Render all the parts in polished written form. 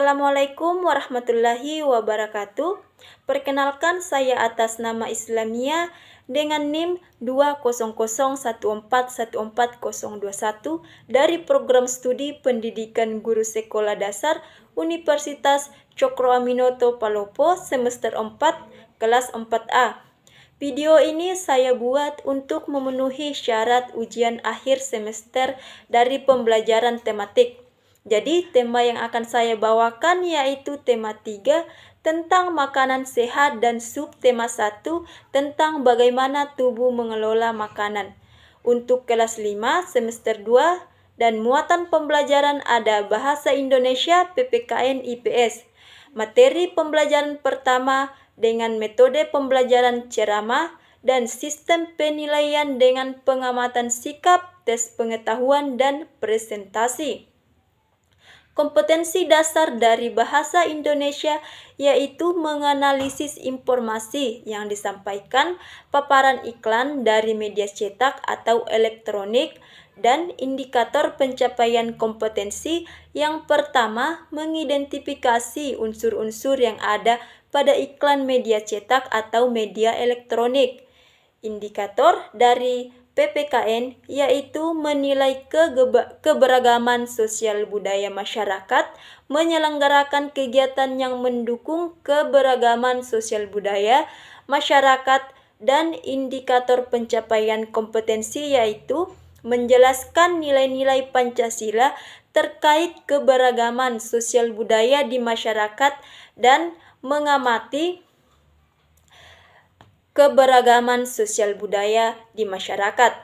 Assalamualaikum warahmatullahi wabarakatuh. Perkenalkan, saya atas nama Islamia dengan NIM 200141401 dari Program Studi Pendidikan Guru Sekolah Dasar Universitas Cokro Aminoto Palopo semester 4 kelas 4A. Video ini saya buat untuk memenuhi syarat ujian akhir semester dari pembelajaran tematik. Jadi tema yang akan saya bawakan yaitu tema 3 tentang makanan sehat dan subtema 1 tentang bagaimana tubuh mengelola makanan. Untuk kelas 5 semester 2 dan muatan pembelajaran ada Bahasa Indonesia PPKN IPS. Materi pembelajaran pertama dengan metode pembelajaran ceramah dan sistem penilaian dengan pengamatan sikap, tes pengetahuan, dan presentasi. Kompetensi dasar dari bahasa Indonesia yaitu menganalisis informasi yang disampaikan, paparan iklan dari media cetak atau elektronik, dan indikator pencapaian kompetensi. Yang pertama, mengidentifikasi unsur-unsur yang ada pada iklan media cetak atau media elektronik. Indikator dari PPKN yaitu menilai keberagaman sosial budaya masyarakat, menyelenggarakan kegiatan yang mendukung keberagaman sosial budaya masyarakat, dan indikator pencapaian kompetensi yaitu menjelaskan nilai-nilai Pancasila terkait keberagaman sosial budaya di masyarakat dan mengamati keberagaman sosial budaya di masyarakat,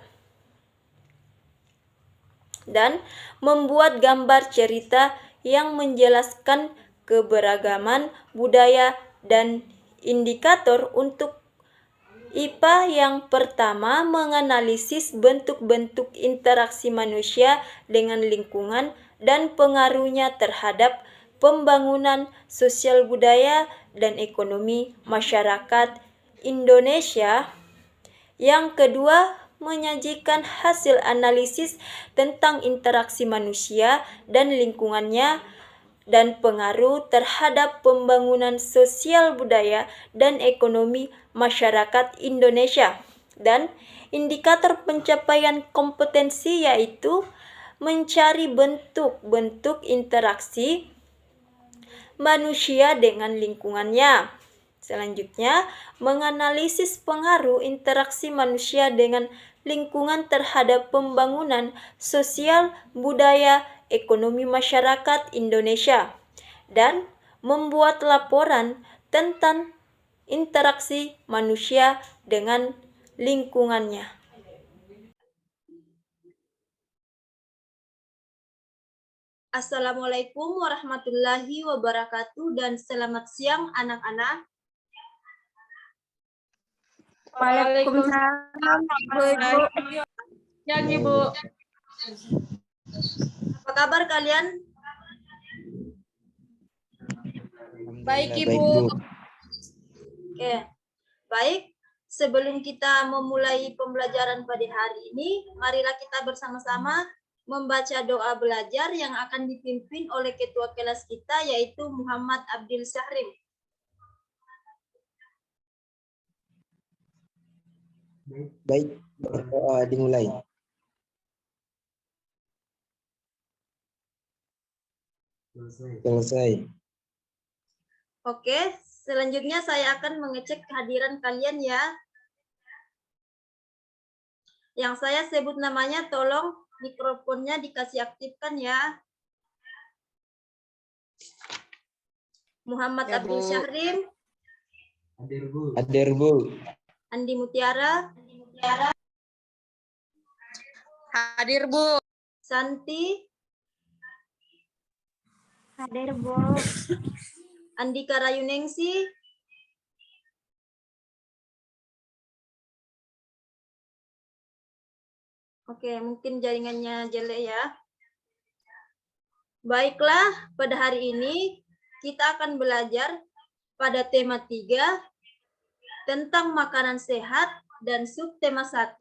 dan membuat gambar cerita yang menjelaskan keberagaman budaya. Dan indikator untuk IPA yang pertama menganalisis bentuk-bentuk interaksi manusia dengan lingkungan dan pengaruhnya terhadap pembangunan sosial budaya dan ekonomi masyarakat Indonesia. Yang kedua, menyajikan hasil analisis tentang interaksi manusia dan lingkungannya dan pengaruh terhadap pembangunan sosial budaya dan ekonomi masyarakat Indonesia. Dan indikator pencapaian kompetensi yaitu mencari bentuk-bentuk interaksi manusia dengan lingkungannya. Selanjutnya, menganalisis pengaruh interaksi manusia dengan lingkungan terhadap pembangunan sosial, budaya, ekonomi masyarakat Indonesia, dan membuat laporan tentang interaksi manusia dengan lingkungannya. Assalamualaikum warahmatullahi wabarakatuh dan selamat siang anak-anak. Waalaikumsalam, Ibu. Ya, Ibu. Apa kabar kalian? Baik, Ibu. Oke, baik. Sebelum kita memulai pembelajaran pada hari ini, marilah kita bersama-sama membaca doa belajar yang akan dipimpin oleh ketua kelas kita, yaitu Muhammad Abdil Syahrim. Baik, dimulai. Selesai. Oke, selanjutnya saya akan mengecek kehadiran kalian ya. Yang saya sebut namanya, tolong mikrofonnya dikasih aktifkan ya. Muhammad Abdil Syahrim. Hadir, Bu. Andi Mutiara. Hadir, Bu. Santi. Hadir, Bu. Andika Rayuningsi. Oke, mungkin jaringannya jelek ya. Baiklah, pada hari ini kita akan belajar pada tema 3 tentang makanan sehat dan subtema 1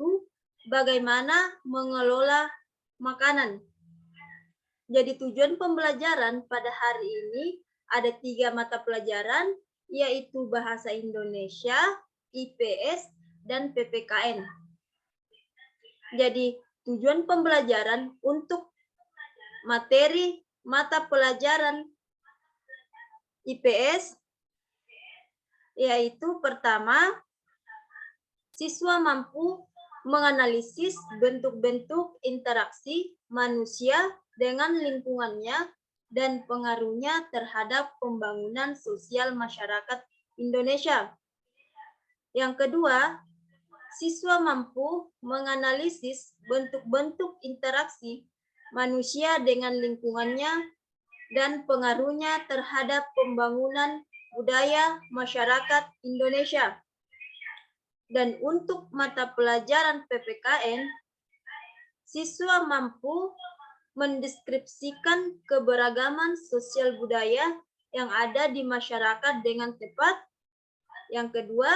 bagaimana mengelola makanan. Jadi tujuan pembelajaran pada hari ini ada 3 mata pelajaran, yaitu Bahasa Indonesia, IPS, dan PPKN. Jadi, tujuan pembelajaran untuk materi mata pelajaran IPS yaitu pertama, siswa mampu menganalisis bentuk-bentuk interaksi manusia dengan lingkungannya dan pengaruhnya terhadap pembangunan sosial masyarakat Indonesia. Yang kedua, siswa mampu menganalisis bentuk-bentuk interaksi manusia dengan lingkungannya dan pengaruhnya terhadap pembangunan budaya masyarakat Indonesia. Dan untuk mata pelajaran PPKN, siswa mampu mendeskripsikan keberagaman sosial budaya yang ada di masyarakat dengan tepat. Yang kedua,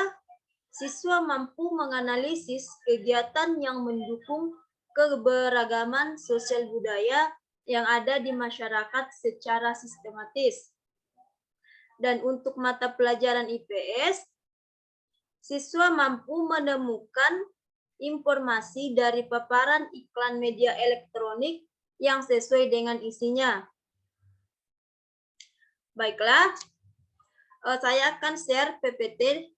siswa mampu menganalisis kegiatan yang mendukung keberagaman sosial budaya yang ada di masyarakat secara sistematis. Dan untuk mata pelajaran IPS, siswa mampu menemukan informasi dari paparan iklan media elektronik yang sesuai dengan isinya. Baiklah, saya akan share PPT.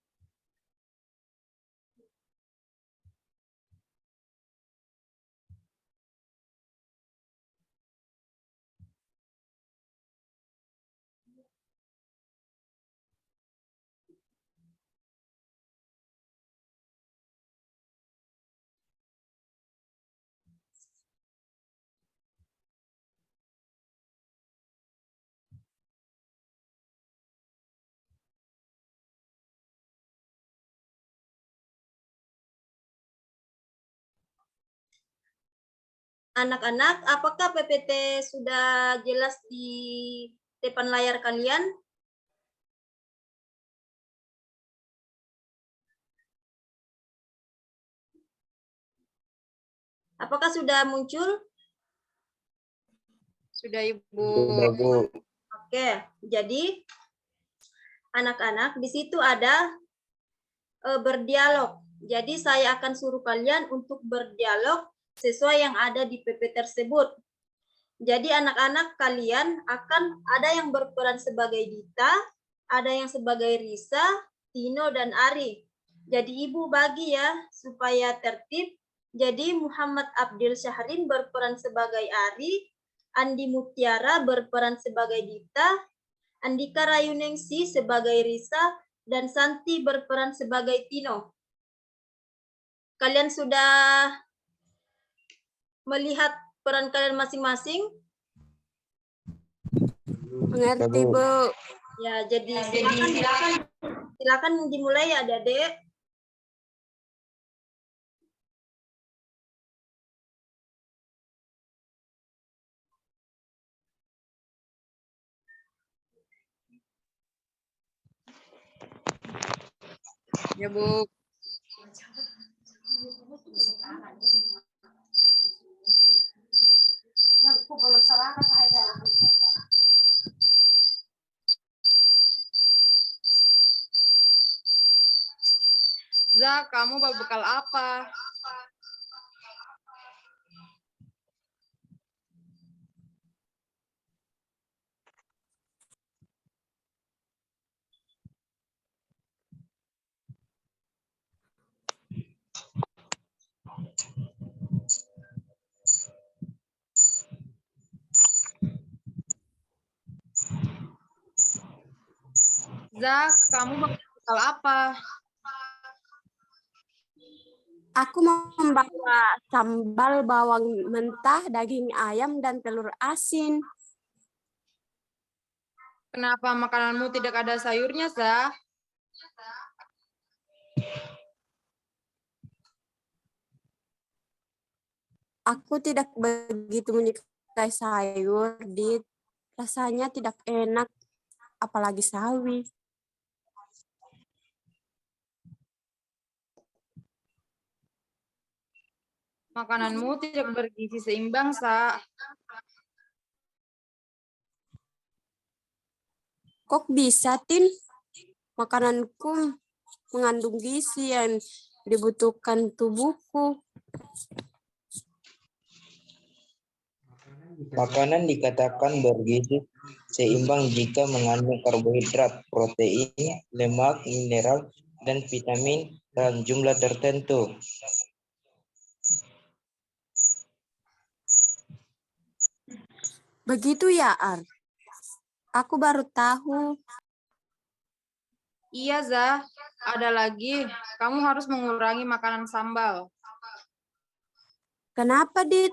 Anak-anak, apakah PPT sudah jelas di depan layar kalian? Apakah sudah muncul? Sudah, Ibu. Sudah, Bu. Oke, jadi anak-anak di situ ada berdialog. Jadi saya akan suruh kalian untuk berdialog sesuai yang ada di PP tersebut. Jadi anak-anak kalian akan ada yang berperan sebagai Dita, ada yang sebagai Risa, Tino, dan Ari. Jadi Ibu bagi ya supaya tertib. Jadi Muhammad Abdil Syahrin berperan sebagai Ari, Andi Mutiara berperan sebagai Dita, Andika Rayuningsi sebagai Risa, dan Santi berperan sebagai Tino. Kalian sudah melihat peran kalian masing-masing? Mengerti, Bu. Ya, jadi silakan dimulai ya, Adik. Ya, Bu. Za, kamu bawa bekal apa? Za, kamu bawa bekal apa? Aku membawa sambal bawang mentah, daging ayam, dan telur asin. Kenapa makananmu tidak ada sayurnya, Za? Aku tidak begitu menyukai sayur, Dit. Rasanya tidak enak, apalagi sawi. Makananmu tidak bergizi seimbang, Sa. Kok bisa, Tin? Makananku mengandung gizi yang dibutuhkan tubuhku. Makanan dikatakan bergizi seimbang jika mengandung karbohidrat, protein, lemak, mineral, dan vitamin dalam jumlah tertentu. Begitu ya, Ar? Aku baru tahu. Iya, Zah. Ada lagi, kamu harus mengurangi makanan sambal. Kenapa, Dit?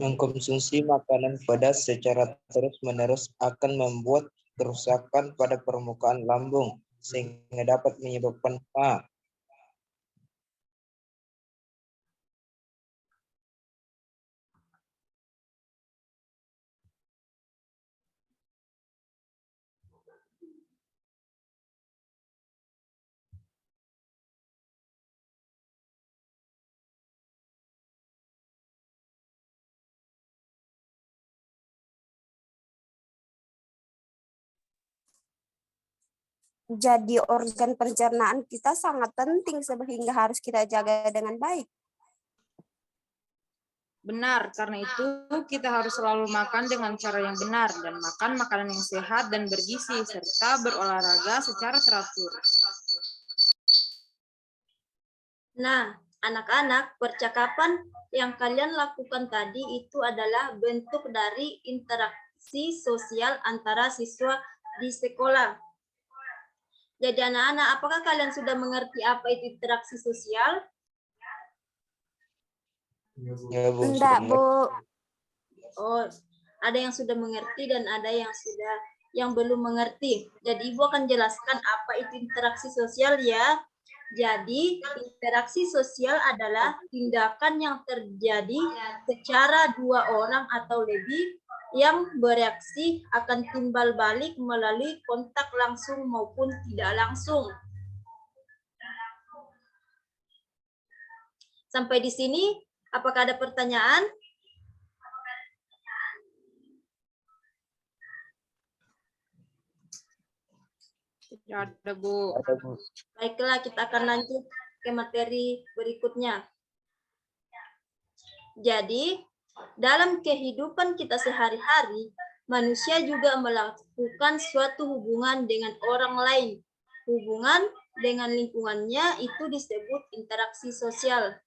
Mengkonsumsi makanan pedas secara terus-menerus akan membuat kerusakan pada permukaan lambung, sehingga dapat menyebabkan PA. Jadi organ pencernaan kita sangat penting sehingga harus kita jaga dengan baik. Benar, karena itu kita harus selalu makan dengan cara yang benar dan makan makanan yang sehat dan bergizi serta berolahraga secara teratur. Nah, anak-anak, percakapan yang kalian lakukan tadi itu adalah bentuk dari interaksi sosial antara siswa di sekolah. Jadi anak-anak, apakah kalian sudah mengerti apa itu interaksi sosial? Ya, Bu. Enggak, Bu. Oh, ada yang sudah mengerti dan ada yang belum mengerti. Jadi Ibu akan jelaskan apa itu interaksi sosial ya. Jadi, interaksi sosial adalah tindakan yang terjadi secara dua orang atau lebih yang bereaksi akan timbal balik melalui kontak langsung maupun tidak langsung. Sampai di sini, apakah ada pertanyaan? Tidak ada, Bu. Baiklah, kita akan lanjut ke materi berikutnya. Jadi, dalam kehidupan kita sehari-hari, manusia juga melakukan suatu hubungan dengan orang lain. Hubungan dengan lingkungannya itu disebut interaksi sosial.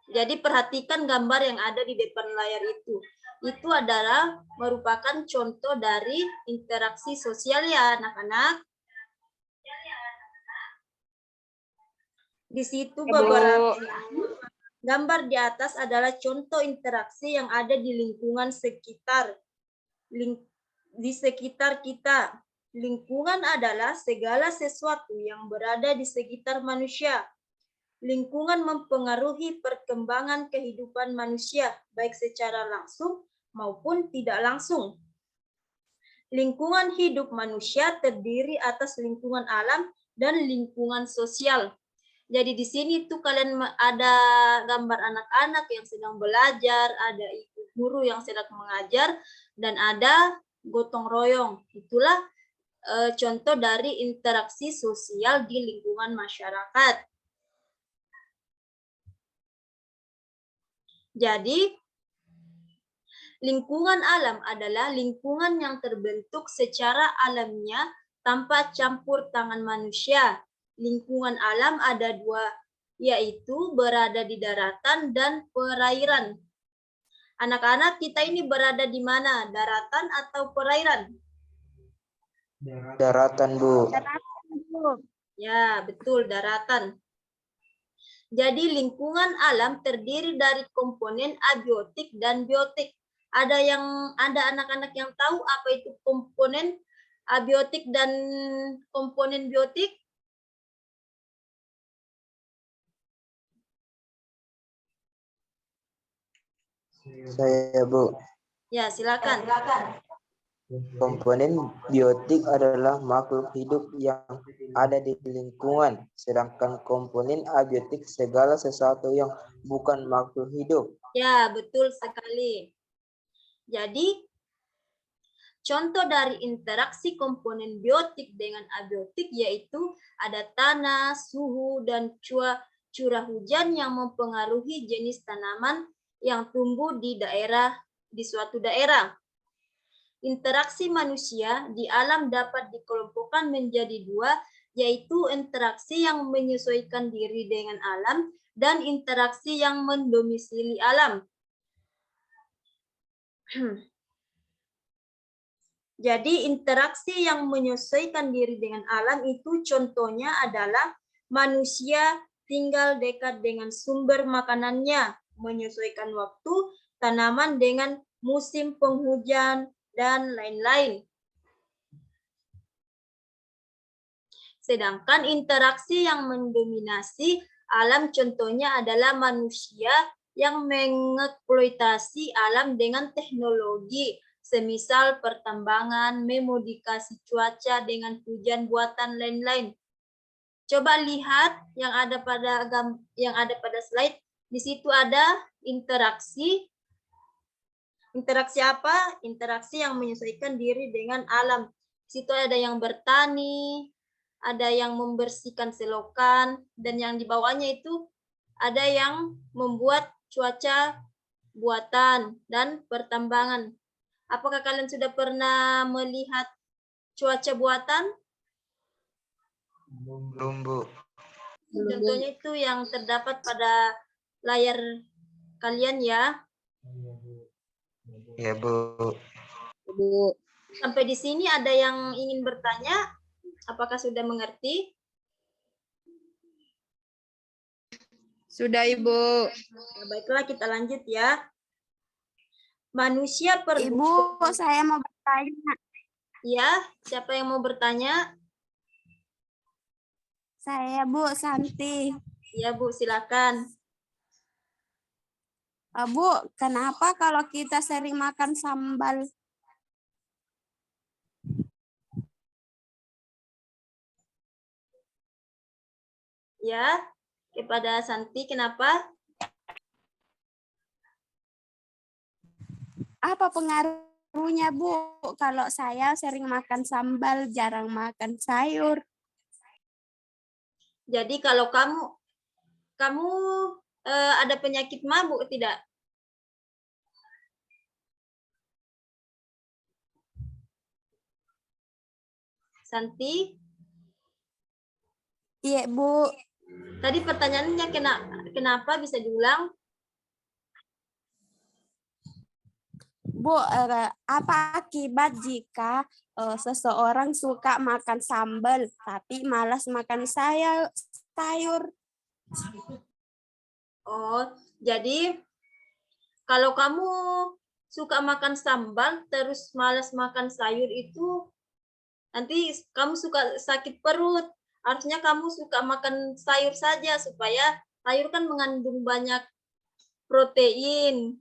Jadi, perhatikan gambar yang ada di depan layar itu. Itu adalah merupakan contoh dari interaksi sosial ya, anak-anak. Di situ beberapa gambar di atas adalah contoh interaksi yang ada di lingkungan sekitar. Di sekitar kita. Lingkungan adalah segala sesuatu yang berada di sekitar manusia. Lingkungan mempengaruhi perkembangan kehidupan manusia, baik secara langsung maupun tidak langsung. Lingkungan hidup manusia terdiri atas lingkungan alam dan lingkungan sosial. Jadi di sini tuh kalian ada gambar anak-anak yang sedang belajar, ada ibu guru yang sedang mengajar, dan ada gotong royong. Itulah contoh dari interaksi sosial di lingkungan masyarakat. Jadi, lingkungan alam adalah lingkungan yang terbentuk secara alamiah tanpa campur tangan manusia. Lingkungan alam ada dua, yaitu berada di daratan dan perairan. Anak-anak, kita ini berada di mana? Daratan atau perairan? Daratan, Bu. Ya, betul, daratan. Jadi lingkungan alam terdiri dari komponen abiotik dan biotik. Ada anak-anak yang tahu apa itu komponen abiotik dan komponen biotik? Saya, Bu. Ya, silakan. Komponen biotik adalah makhluk hidup yang ada di lingkungan, sedangkan komponen abiotik segala sesuatu yang bukan makhluk hidup. Ya, betul sekali. Jadi, contoh dari interaksi komponen biotik dengan abiotik yaitu ada tanah, suhu, dan curah hujan yang mempengaruhi jenis tanaman yang tumbuh di suatu daerah. Interaksi manusia di alam dapat dikelompokkan menjadi dua, yaitu interaksi yang menyesuaikan diri dengan alam dan interaksi yang mendomisili alam. Jadi interaksi yang menyesuaikan diri dengan alam itu contohnya adalah manusia tinggal dekat dengan sumber makanannya, menyesuaikan waktu, tanaman dengan musim penghujan, dan lain-lain. Sedangkan interaksi yang mendominasi alam contohnya adalah manusia yang mengeksploitasi alam dengan teknologi, semisal pertambangan, memodifikasi cuaca dengan hujan buatan lain-lain. Coba lihat yang ada pada slide. Di situ ada interaksi. Interaksi apa? Interaksi yang menyesuaikan diri dengan alam. Di situ ada yang bertani, ada yang membersihkan selokan, dan yang di bawahnya itu ada yang membuat cuaca buatan dan pertambangan. Apakah kalian sudah pernah melihat cuaca buatan? Belum, Bu. Contohnya itu yang terdapat pada layar kalian ya. Ya, Bu. Sampai di sini ada yang ingin bertanya? Apakah sudah mengerti? Sudah, Ibu. Ya, baiklah, kita lanjut ya. Manusia perlu... Ibu, saya mau bertanya. Ya, siapa yang mau bertanya? Saya Bu Santi. Ya, Bu, silakan. Bu, kenapa kalau kita sering makan sambal? Ya, kepada Santi, kenapa? Apa pengaruhnya, Bu, kalau saya sering makan sambal, jarang makan sayur? Jadi kalau kamu ada penyakit mabuk tidak? Santi? Iya, Bu. Tadi pertanyaannya kenapa bisa diulang? Bu, apa akibat jika seseorang suka makan sambal tapi malas makan sayur? Oh, jadi kalau kamu suka makan sambal terus malas makan sayur itu nanti kamu suka sakit perut. Harusnya kamu suka makan sayur saja supaya sayur kan mengandung banyak protein.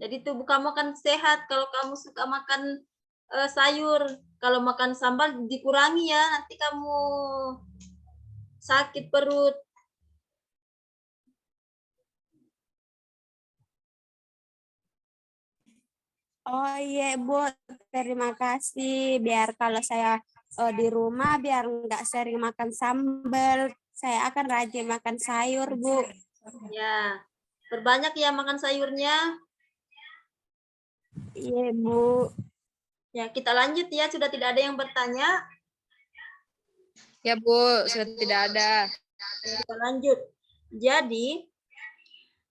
Jadi tubuh kamu akan sehat kalau kamu suka makan sayur. Kalau makan sambal dikurangi ya, nanti kamu sakit perut. Oh iya, Bu. Terima kasih. Biar kalau saya di rumah, biar nggak sering makan sambal, saya akan rajin makan sayur, Bu. Ya, perbanyak ya makan sayurnya. Iya, Bu. Ya, kita lanjut ya. Sudah tidak ada yang bertanya. Ya, Bu, sudah tidak ada. Kita lanjut. Jadi,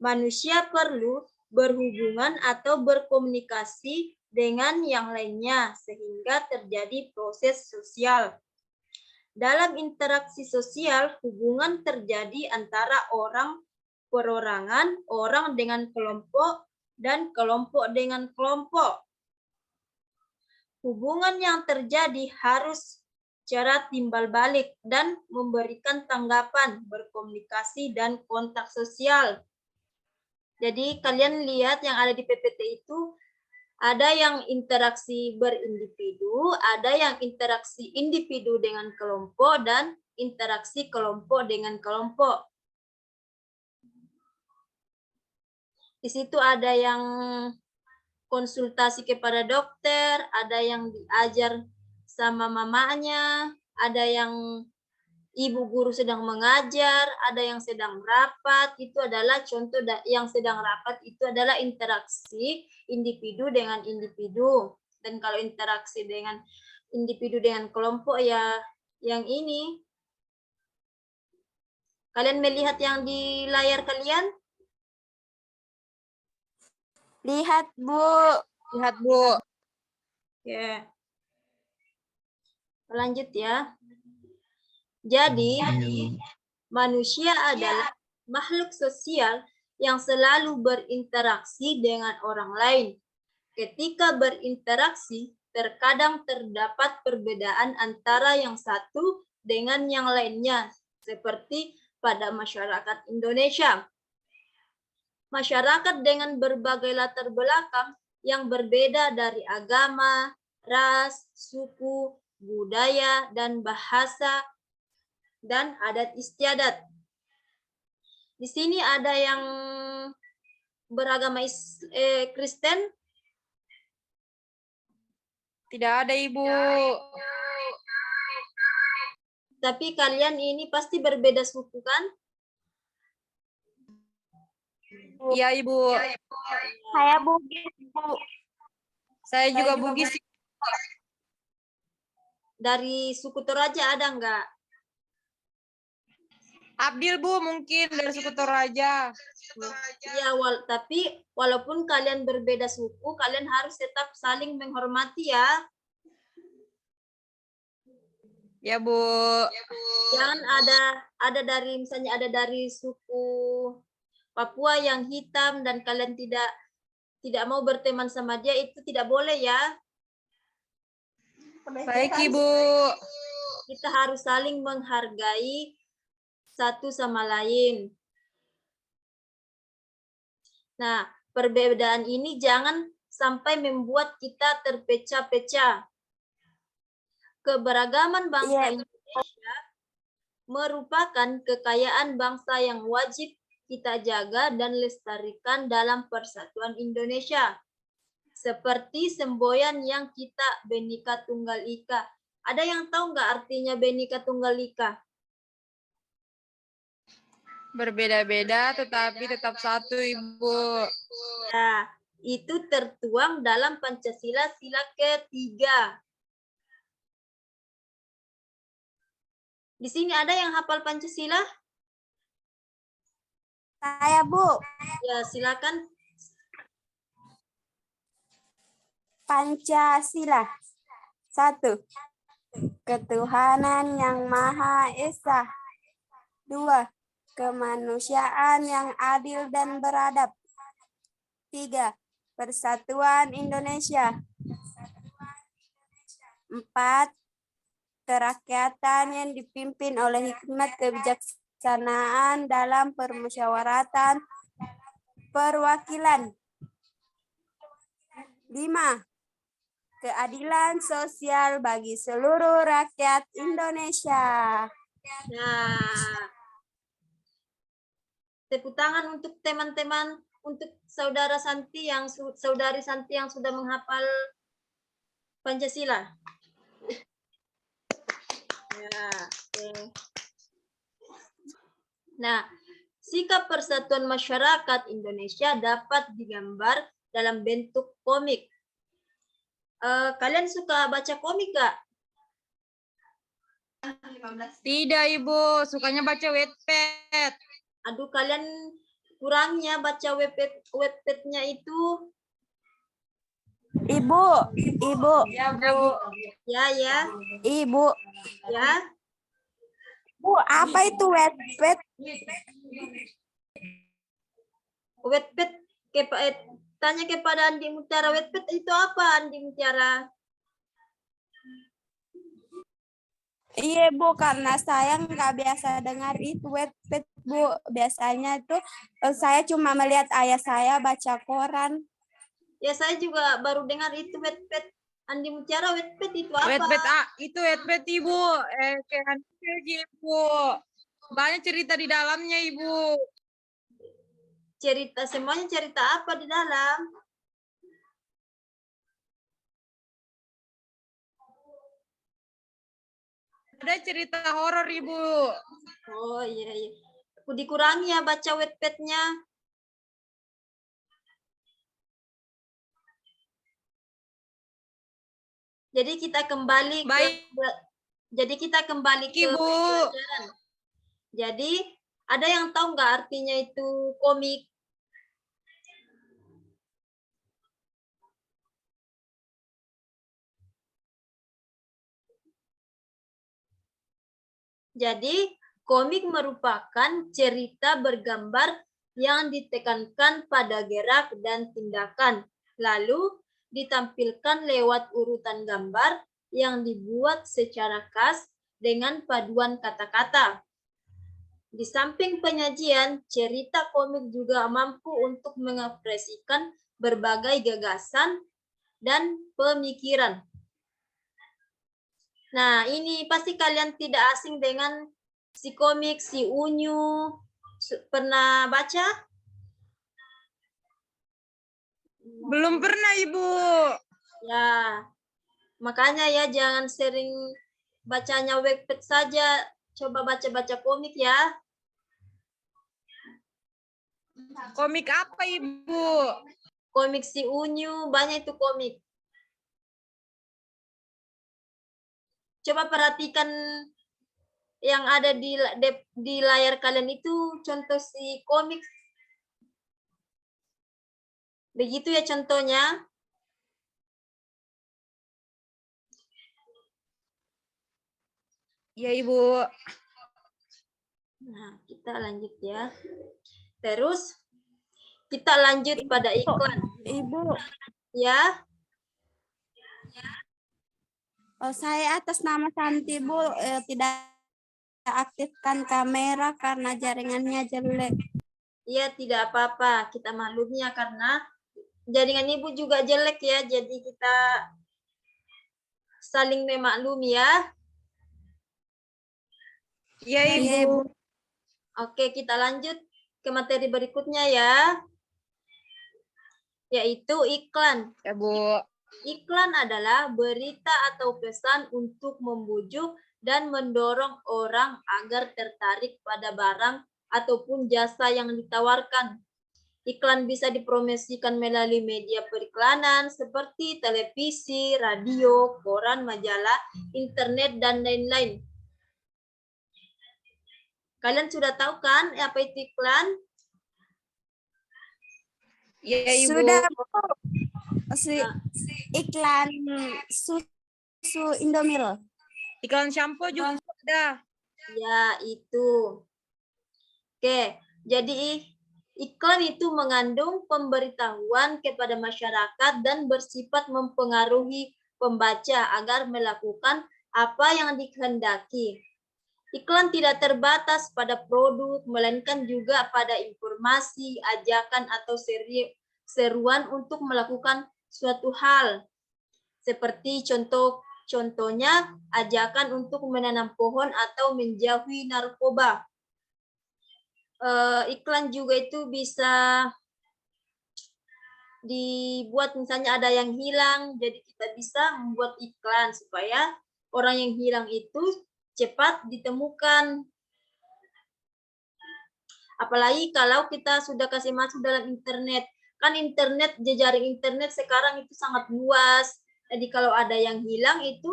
manusia perlu berhubungan atau berkomunikasi dengan yang lainnya sehingga terjadi proses sosial. Dalam interaksi sosial, hubungan terjadi antara orang perorangan, orang dengan kelompok, dan kelompok dengan kelompok. Hubungan yang terjadi harus secara timbal balik dan memberikan tanggapan, berkomunikasi, dan kontak sosial. Jadi kalian lihat yang ada di PPT itu Ada yang interaksi berindividu, ada yang interaksi individu dengan kelompok, dan interaksi kelompok dengan kelompok. Di situ ada yang konsultasi kepada dokter, ada yang diajar sama mamanya, ada yang ibu guru sedang mengajar, ada yang sedang rapat. Itu adalah contoh yang sedang rapat itu adalah interaksi individu dengan individu. Dan kalau interaksi dengan individu dengan kelompok ya yang ini. Kalian melihat yang di layar kalian? Lihat, Bu. Lihat, Bu. Ya. Lanjut ya. Jadi, manusia adalah makhluk sosial yang selalu berinteraksi dengan orang lain. Ketika berinteraksi, terkadang terdapat perbedaan antara yang satu dengan yang lainnya, seperti pada masyarakat Indonesia. Masyarakat dengan berbagai latar belakang yang berbeda dari agama, ras, suku, budaya, dan bahasa, dan adat istiadat. Di sini ada yang beragama Kristen? Tidak ada, Ibu. Tapi kalian ini pasti berbeda suku kan? Iya, Ibu. Saya Bugis, Bu. Saya juga Bugis. Dari suku Toraja ada enggak? Abdil, Bu, mungkin dari suku Toraja. Iya, tapi walaupun kalian berbeda suku, kalian harus tetap saling menghormati ya. Ya, Bu. Jangan ada dari misalnya ada dari suku Papua yang hitam dan kalian tidak mau berteman sama dia, itu tidak boleh ya. Baik, Ibu. Kita harus saling menghargai satu sama lain. Nah, perbedaan ini jangan sampai membuat kita terpecah-pecah. Keberagaman bangsa Indonesia merupakan kekayaan bangsa yang wajib kita jaga dan lestarikan dalam persatuan Indonesia. Seperti semboyan yang kita Bhinneka Tunggal Ika. Ada yang tahu nggak artinya Bhinneka Tunggal Ika? Berbeda-beda tetapi tetap satu, Ibu. Ya, itu tertuang dalam Pancasila sila ketiga. Di sini ada yang hafal Pancasila? Saya, Bu. Ya, silakan. Pancasila. 1. Ketuhanan yang Maha Esa. 2. Kemanusiaan yang adil dan beradab. 3. Persatuan Indonesia. 4. Kerakyatan yang dipimpin oleh hikmat kebijaksanaan dalam permusyawaratan perwakilan. 5. Keadilan sosial bagi seluruh rakyat Indonesia. Nah, tepuk tangan untuk teman-teman, untuk saudari Santi yang sudah menghafal Pancasila. Ya, okay. Nah, sikap persatuan masyarakat Indonesia dapat digambar dalam bentuk komik. Kalian suka baca komik gak? Tidak, Ibu. Sukanya baca Wattpad. Aduh, kalian kurangnya baca Wattpad-nya itu. Ibu. Ya, Bu. Ya. Ibu. Ya. Bu, apa itu Wattpad? Wattpad, tanya kepada Andi Mutiara, Wattpad itu apa, Andi Mutiara? Iya, Bu, karena saya nggak biasa dengar itu Wattpad, Bu. Biasanya itu saya cuma melihat ayah saya baca koran. Ya saya juga baru dengar itu Wattpad. Andi Mutiara Wattpad itu apa? Wattpad itu Wattpad Ibu. Kayak Ibu. Banyak cerita di dalamnya Ibu. Cerita semuanya cerita apa di dalam? Ada cerita horor Ibu. Oh iya iya. Dikurangi ya baca Wattpad-nya. Jadi kita kembali Baik ke Ibu. pelajaran. Jadi ada yang tahu nggak artinya itu komik? Jadi komik merupakan cerita bergambar yang ditekankan pada gerak dan tindakan, lalu ditampilkan lewat urutan gambar yang dibuat secara khas dengan paduan kata-kata. Di samping penyajian, cerita komik juga mampu untuk mengekspresikan berbagai gagasan dan pemikiran. Nah, ini pasti kalian tidak asing dengan si komik, si Unyu. Pernah baca? Belum pernah Ibu. Ya, makanya ya jangan sering bacanya Wattpad saja. Coba baca-baca komik ya. Komik apa Ibu? Komik si Unyu, banyak itu komik. Coba perhatikan yang ada di layar kalian itu contoh si komik. Begitu ya contohnya. Ya Ibu. Nah, kita lanjut ya. Terus kita lanjut pada iklan. Ibu, Ya, saya atas nama Santi, Bu, tidak aktifkan kamera karena jaringannya jelek. iya tidak apa-apa. Kita maklumi ya karena jaringan Ibu juga jelek ya. Jadi kita saling memaklumi ya. Ya Iya, Ibu. Bu. Oke, kita lanjut ke materi berikutnya ya. Yaitu iklan. Ya Bu. Iklan adalah berita atau pesan untuk membujuk dan mendorong orang agar tertarik pada barang ataupun jasa yang ditawarkan. Iklan bisa dipromosikan melalui media periklanan seperti televisi, radio, koran, majalah, internet, dan lain-lain. Kalian sudah tahu kan apa itu iklan? Ya Ibu. Sudah, Bu. Iklan susu Indomil. Iklan shampoo juga ada. Ya, itu. Oke, jadi iklan itu mengandung pemberitahuan kepada masyarakat dan bersifat mempengaruhi pembaca agar melakukan apa yang dikehendaki. Iklan tidak terbatas pada produk, melainkan juga pada informasi, ajakan, atau seruan untuk melakukan suatu hal. Seperti contohnya ajakan untuk menanam pohon atau menjauhi narkoba. Iklan juga itu bisa dibuat misalnya ada yang hilang, jadi kita bisa membuat iklan supaya orang yang hilang itu cepat ditemukan. Apalagi kalau kita sudah kasih masuk dalam internet. Kan internet, jejaring internet sekarang itu sangat luas. Jadi kalau ada yang hilang itu,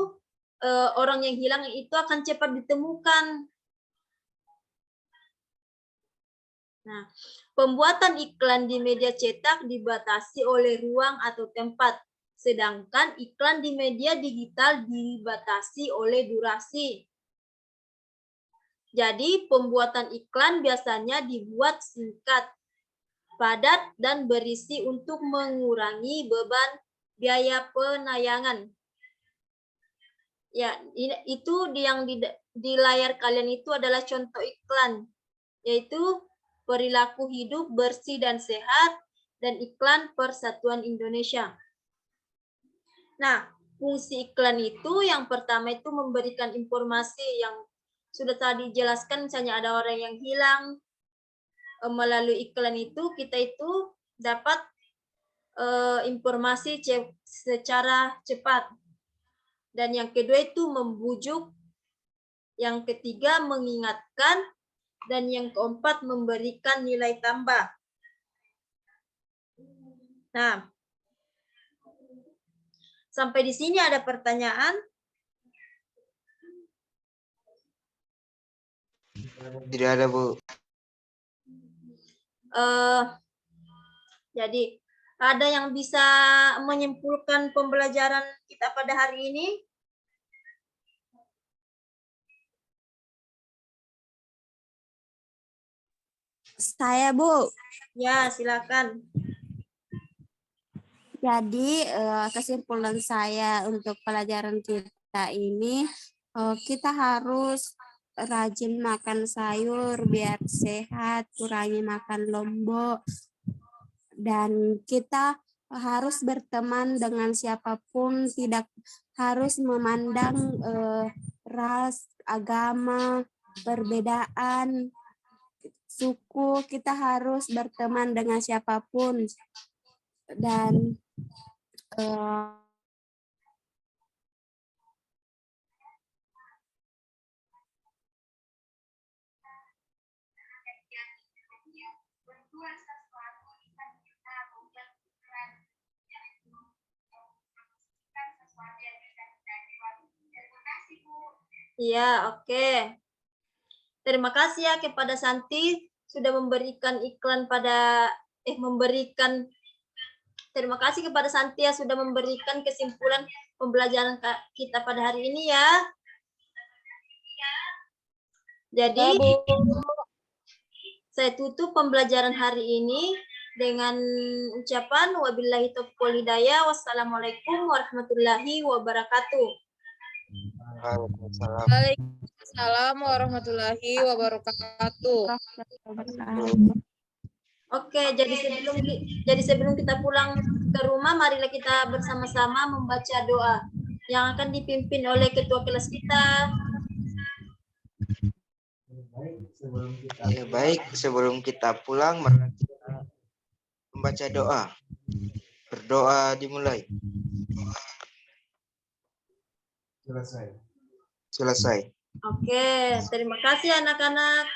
orang yang hilang itu akan cepat ditemukan. Nah, pembuatan iklan di media cetak dibatasi oleh ruang atau tempat. Sedangkan iklan di media digital dibatasi oleh durasi. Jadi, pembuatan iklan biasanya dibuat singkat, padat, dan berisi untuk mengurangi beban biaya penayangan. Ya, itu yang di layar kalian itu adalah contoh iklan, yaitu perilaku hidup bersih dan sehat, dan iklan Persatuan Indonesia. Nah, fungsi iklan itu yang pertama itu memberikan informasi yang sudah tadi jelaskan, misalnya ada orang yang hilang, melalui iklan itu kita itu dapat informasi secara cepat. Dan yang kedua itu membujuk, yang ketiga mengingatkan, dan yang keempat memberikan nilai tambah. Nah, sampai di sini ada pertanyaan? Tidak ada, Bu. Jadi ada yang bisa menyimpulkan pembelajaran kita pada hari ini? Saya, Bu. Ya, silakan. Jadi kesimpulan saya untuk pelajaran kita ini, kita harus rajin makan sayur biar sehat, kurangi makan lombok, dan kita harus berteman dengan siapapun, tidak harus memandang ras, agama, perbedaan, suku. Kita harus berteman dengan siapapun. Dan Iya, oke. Terima kasih ya kepada Santi sudah memberikan iklan pada terima kasih kepada Santi ya sudah memberikan kesimpulan pembelajaran kita pada hari ini ya. Jadi saya tutup pembelajaran hari ini dengan ucapan wabillahi taufiq wal hidayah. Wassalamualaikum warahmatullahi wabarakatuh. Waalaikumsalam. Waalaikumsalam warahmatullahi wabarakatuh. Oke, jadi sebelum kita pulang ke rumah, marilah kita bersama-sama membaca doa yang akan dipimpin oleh ketua kelas kita. Ya, baik, sebelum kita pulang, mari kita membaca doa. Berdoa dimulai. Selesai. Oke, terima kasih anak-anak.